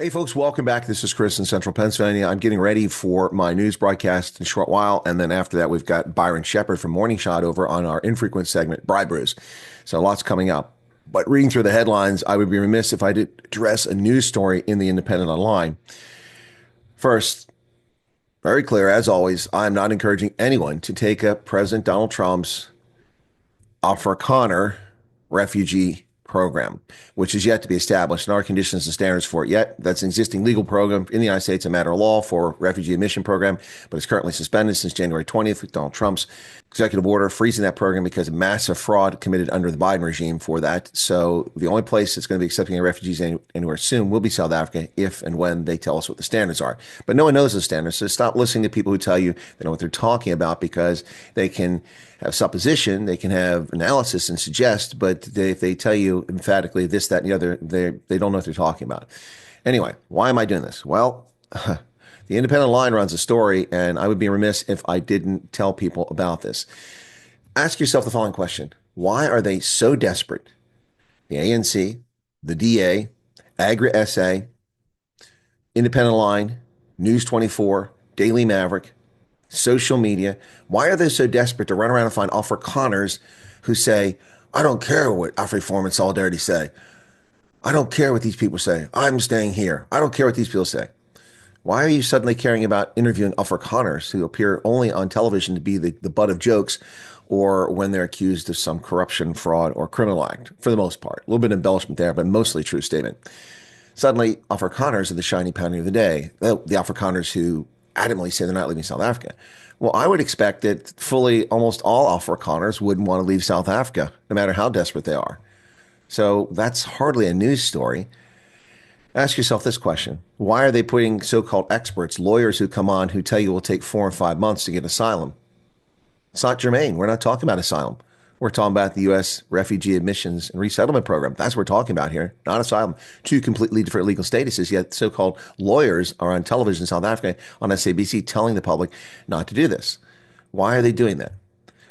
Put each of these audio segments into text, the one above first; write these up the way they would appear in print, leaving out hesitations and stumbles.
Hey folks, welcome back. This is Chris in Central Pennsylvania. I'm getting ready for my news broadcast in a short while. And then after that, we've got Byron Shepard from Morning Shot over on our infrequent segment, Bride Brews. So lots coming up. But reading through the headlines, I would be remiss if I did address a news story in the Independent Online. First, very clear, as always, I'm not encouraging anyone to take up President Donald Trump's Afrikaner refugee program, which is yet to be established, and our conditions and standards for it yet. That's an existing legal program in the United States, a matter of law for refugee admission program, but it's currently suspended since January 20th with Donald Trump's executive order freezing that program because of massive fraud committed under the Biden regime for that. So the only place that's going to be accepting any refugees anywhere soon will be South Africa if and when they tell us what the standards are. But no one knows those standards, so stop listening to people who tell you they know what they're talking about because they can have supposition, they can have analysis and suggest, but if they tell you emphatically this, that, and the other, they don't know what they're talking about. Anyway, why am I doing this? Well, the Independent Line runs a story, and I would be remiss if I didn't tell people about this. Ask yourself the following question. Why are they so desperate? The ANC, the DA, Agra SA, Independent Line, News 24, Daily Maverick, social media. Why are they so desperate to run around and find Afrikaners who say, I don't care what AfriForum and Solidarity say. I don't care what these people say. I'm staying here. I don't care what these people say. Why are you suddenly caring about interviewing Afrikaners who appear only on television to be the butt of jokes or when they're accused of some corruption, fraud, or criminal act, for the most part? A little bit of embellishment there, but mostly true statement. Suddenly, Afrikaners are the shiny penny of the day. The Afrikaners who adamantly say they're not leaving South Africa. Well, I would expect that fully almost all Afrikaners wouldn't want to leave South Africa, no matter how desperate they are. So that's hardly a news story. Ask yourself this question. Why are they putting so-called experts, lawyers who come on who tell you it will take 4 or 5 months to get asylum? It's not germane. We're not talking about asylum. We're talking about the U.S. Refugee Admissions and Resettlement Program. That's what we're talking about here, not asylum. Two completely different legal statuses, yet so-called lawyers are on television in South Africa on SABC telling the public not to do this. Why are they doing that?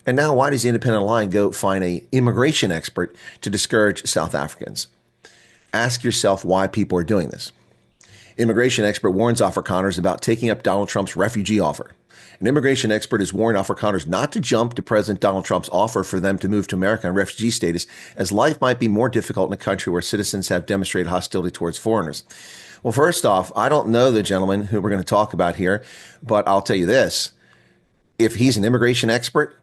And now why does the Independent Line go find an immigration expert to discourage South Africans? Ask yourself why people are doing this. Immigration expert warns Afrikaners about taking up Donald Trump's refugee offer. An immigration expert has warned Afrikaners not to jump to President Donald Trump's offer for them to move to America on refugee status, as life might be more difficult in a country where citizens have demonstrated hostility towards foreigners. Well, first off, I don't know the gentleman who we're going to talk about here, but I'll tell you this. If he's an immigration expert,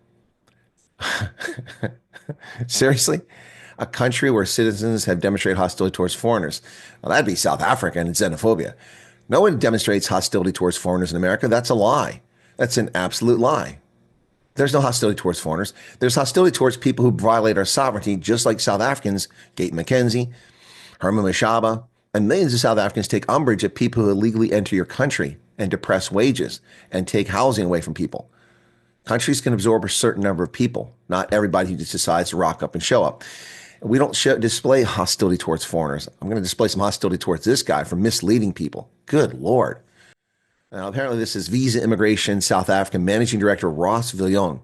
seriously? A country where citizens have demonstrated hostility towards foreigners. Well, that'd be South Africa and xenophobia. No one demonstrates hostility towards foreigners in America. That's a lie. That's an absolute lie. There's no hostility towards foreigners. There's hostility towards people who violate our sovereignty, just like South Africans, Gate McKenzie, Herman Mashaba, and millions of South Africans take umbrage at people who illegally enter your country and depress wages and take housing away from people. Countries can absorb a certain number of people, not everybody who just decides to rock up and show up. We don't display hostility towards foreigners. I'm going to display some hostility towards this guy for misleading people. Good Lord. Now, apparently this is Visa Immigration South Africa Managing Director Ross Viljoen.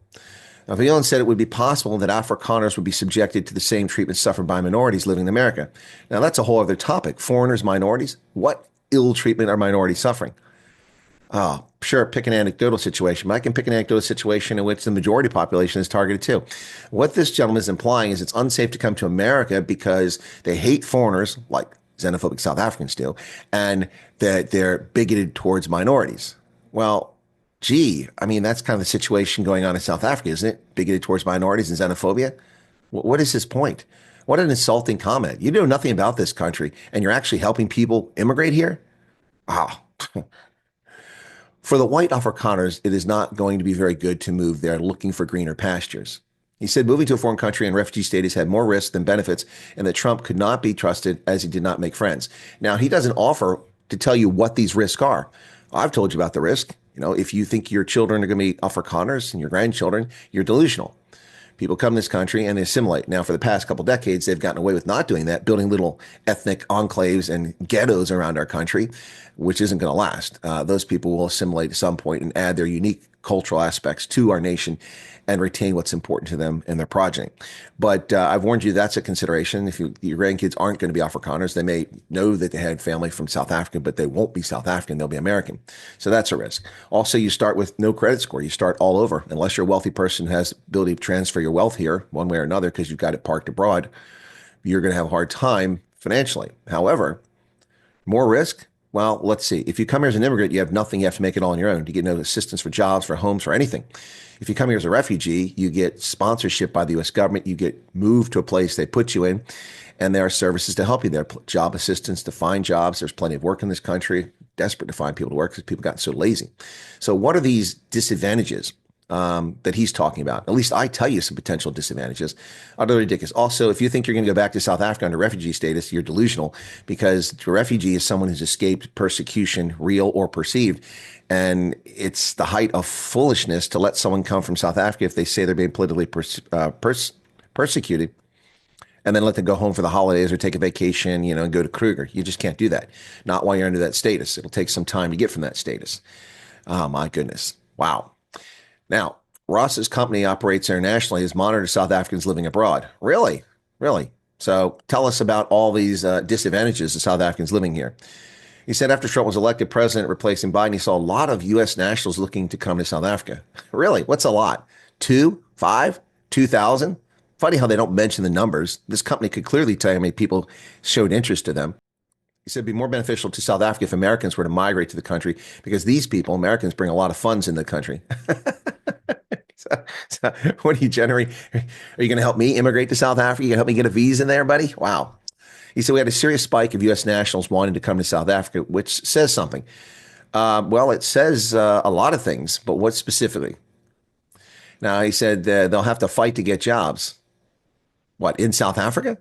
Now, Viljoen said it would be possible that Afrikaners would be subjected to the same treatment suffered by minorities living in America. Now, that's a whole other topic. Foreigners, minorities, what ill treatment are minorities suffering? Oh, sure, pick an anecdotal situation, but I can pick an anecdotal situation in which the majority population is targeted too. What this gentleman is implying is it's unsafe to come to America because they hate foreigners, like xenophobic South Africans do, and that they're bigoted towards minorities. Well, gee, I mean, that's kind of the situation going on in South Africa, isn't it? Bigoted towards minorities and xenophobia? What is his point? What an insulting comment. You know nothing about this country, and you're actually helping people immigrate here? Wow. For the white Afrikaners, it is not going to be very good to move there looking for greener pastures. He said moving to a foreign country and refugee status had more risks than benefits and that Trump could not be trusted as he did not make friends. Now, he doesn't offer to tell you what these risks are. I've told you about the risk. You know, if you think your children are going to be Afrikaners and your grandchildren, you're delusional. People come to this country and they assimilate. Now, for the past couple decades, they've gotten away with not doing that, building little ethnic enclaves and ghettos around our country, which isn't going to last. Those people will assimilate at some point and add their unique cultural aspects to our nation and retain what's important to them and their progeny. But I've warned you that's a consideration. If your grandkids aren't going to be Afrikaners, they may know that they had family from South Africa, but they won't be South African. They'll be American. So that's a risk. Also, you start with no credit score. You start all over. Unless you're a wealthy person who has the ability to transfer your wealth here one way or another because you've got it parked abroad, you're going to have a hard time financially. However, more risk? Well, let's see. If you come here as an immigrant, you have nothing. You have to make it all on your own. You get no assistance for jobs, for homes, for anything. If you come here as a refugee, you get sponsorship by the U.S. government. You get moved to a place they put you in, and there are services to help you there. Job assistance to find jobs. There's plenty of work in this country. Desperate to find people to work because people got so lazy. So what are these disadvantages that he's talking about? At least I tell you some potential disadvantages. Utterly ridiculous. Also, if you think you're going to go back to South Africa under refugee status, you're delusional, because a refugee is someone who's escaped persecution, real or perceived. And it's the height of foolishness to let someone come from South Africa if they say they're being politically persecuted, and then let them go home for the holidays or take a vacation, and go to Kruger. You just can't do that. Not while you're under that status. It'll take some time to get from that status. Oh, my goodness. Wow. Now, Ross's company operates internationally, has monitored South Africans living abroad. Really? Really? So tell us about all these disadvantages of South Africans living here. He said after Trump was elected president, replacing Biden, he saw a lot of U.S. nationals looking to come to South Africa. Really? What's a lot? 2, 5, 2,000? Funny how they don't mention the numbers. This company could clearly tell you how many people showed interest to them. He said it'd be more beneficial to South Africa if Americans were to migrate to the country, because these people, Americans, bring a lot of funds in the country. So what do you generate? Are you going to help me immigrate to South Africa? You going to help me get a visa there, buddy? Wow. He said we had a serious spike of U.S. nationals wanting to come to South Africa, which says something. Well, it says a lot of things, but what specifically? Now, he said they'll have to fight to get jobs. What, in South Africa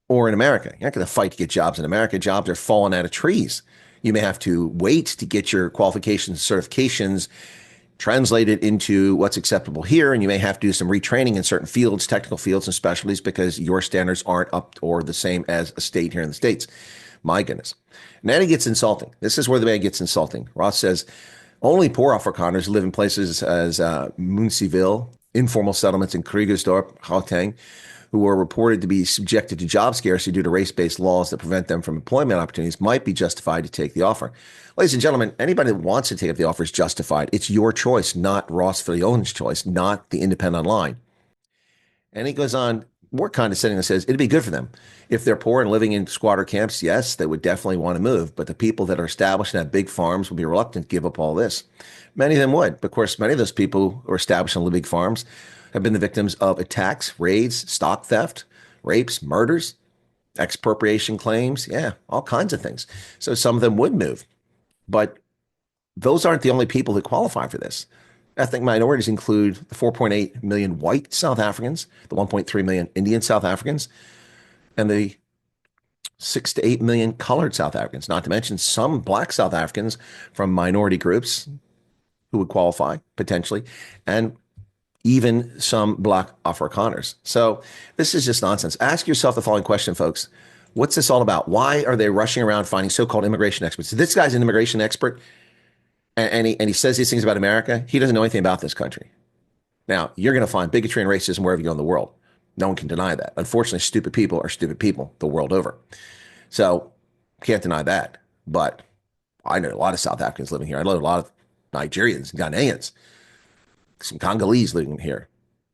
or in America? You're not going to fight to get jobs in America. Jobs are falling out of trees. You may have to wait to get your qualifications, certifications translated into what's acceptable here, and you may have to do some retraining in certain fields, technical fields and specialties, because your standards aren't up or the same as a state here in the States. My goodness. And then it gets insulting. This is where the man gets insulting. Ross says only poor Afrikaners live in places as Munsieville, informal settlements in Krugersdorp, Gauteng, who are reported to be subjected to job scarcity due to race-based laws that prevent them from employment opportunities, might be justified to take the offer. Ladies and gentlemen, anybody that wants to take up the offer is justified. It's your choice, not Ross Fillion's choice, not the independent online. And he goes on more condescending and says it'd be good for them. If they're poor and living in squatter camps, yes, they would definitely want to move. But the people that are established and have big farms would be reluctant to give up all this. Many of them would. But of course, many of those people who are established on the big farms have been the victims of attacks, raids, stock theft, rapes, murders, expropriation claims. Yeah, all kinds of things. So some of them would move. But those aren't the only people that qualify for this. Ethnic minorities include the 4.8 million white South Africans, the 1.3 million Indian South Africans, and the 6 to 8 million colored South Africans, not to mention some black South Africans from minority groups who would qualify potentially, and even some black Afrikaners. So this is just nonsense. Ask yourself the following question, folks. What's this all about? Why are they rushing around finding so-called immigration experts? This guy's an immigration expert, and he says these things about America. He doesn't know anything about this country. Now, you're going to find bigotry and racism wherever you go in the world. No one can deny that. Unfortunately, stupid people are stupid people the world over. So can't deny that. But I know a lot of South Africans living here. I know a lot of Nigerians, Ghanaians, some Congolese living here,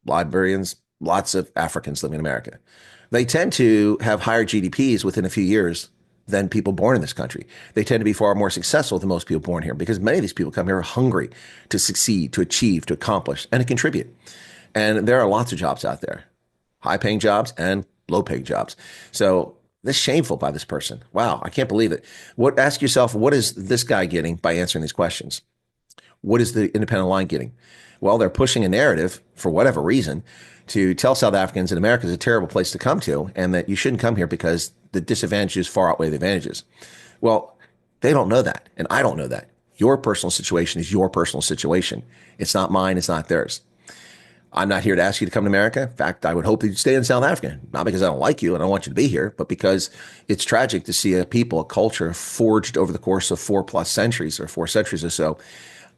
Liberians, lots of Africans living in America. They tend to have higher GDPs within a few years than people born in this country. They tend to be far more successful than most people born here, because many of these people come here hungry to succeed, to achieve, to accomplish, and to contribute. And there are lots of jobs out there, high-paying jobs and low-paying jobs. So this is shameful by this person. Wow, I can't believe it. Ask yourself, what is this guy getting by answering these questions? What is the independent line getting? Well, they're pushing a narrative, for whatever reason, to tell South Africans that America is a terrible place to come to and that you shouldn't come here because the disadvantages far outweigh the advantages. Well, they don't know that, and I don't know that. Your personal situation is your personal situation. It's not mine. It's not theirs. I'm not here to ask you to come to America. In fact, I would hope that you'd stay in South Africa, not because I don't like you and I don't want you to be here, but because it's tragic to see a people, a culture forged over the course of 4+ centuries or 4 centuries or so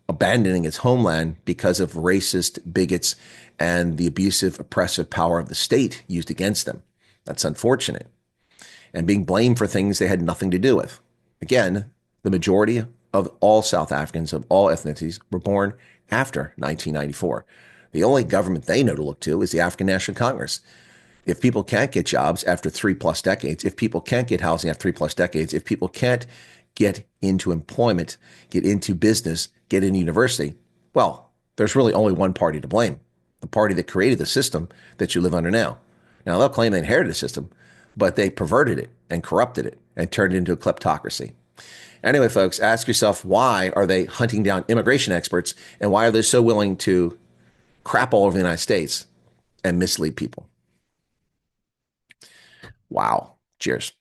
abandoning its homeland because of racist bigots and the abusive, oppressive power of the state used against them. That's unfortunate. And being blamed for things they had nothing to do with. Again, the majority of all South Africans of all ethnicities were born after 1994. The only government they know to look to is the African National Congress. If people can't get jobs after 3+ decades, if people can't get housing after 3+ decades, if people can't get into employment, get into business, get into university, well, there's really only one party to blame, the party that created the system that you live under now. Now, they'll claim they inherited the system, but they perverted it and corrupted it and turned it into a kleptocracy. Anyway, folks, ask yourself, why are they hunting down immigration experts, and why are they so willing to crap all over the United States and mislead people? Wow. Cheers.